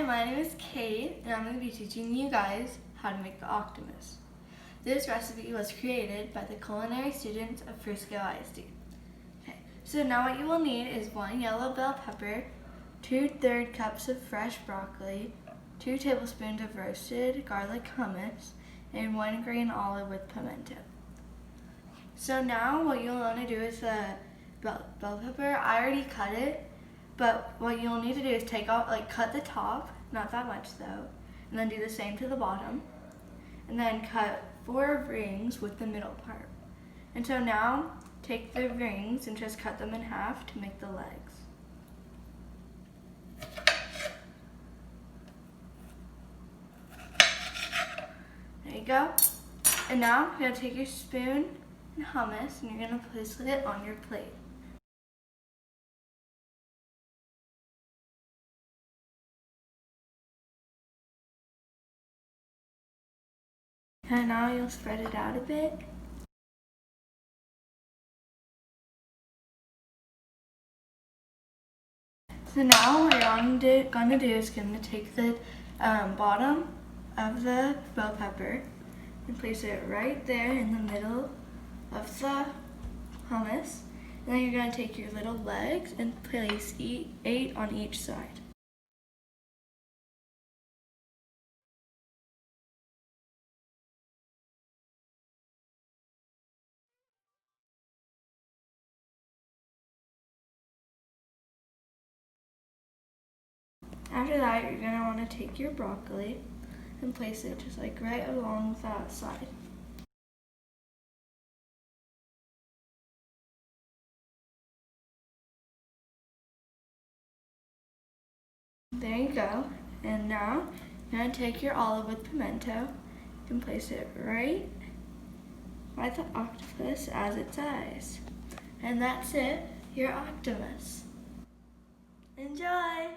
my name is Kate, and I'm going to be teaching you guys how to make the Octo-mus. This recipe was created by the culinary students of Frisco ISD. Okay, so now what you will need is 1 yellow bell pepper, 2/3 cups of fresh broccoli, 2 tablespoons of roasted garlic hummus, and 1 green olive with pimento. So now what you'll want to do is the bell pepper. I already cut it, but what you'll need to do is take off, cut the top, not that much though, and then do the same to the bottom, and then cut 4 rings with the middle part. And so now take the rings and just cut them in half to make the legs. There you go. And now you're going to take your spoon and hummus and you're going to place it on your plate. And now you'll spread it out a bit. So now what you're going to do is going to take the bottom of the bell pepper and place it right there in the middle of the hummus. And then you're going to take your little legs and place 8 on each side. After that, you're going to want to take your broccoli and place it just right along that side. There you go. And now you're going to take your olive with pimento and place it right by the octopus as its eyes. And that's it, your Octo-mus. Enjoy!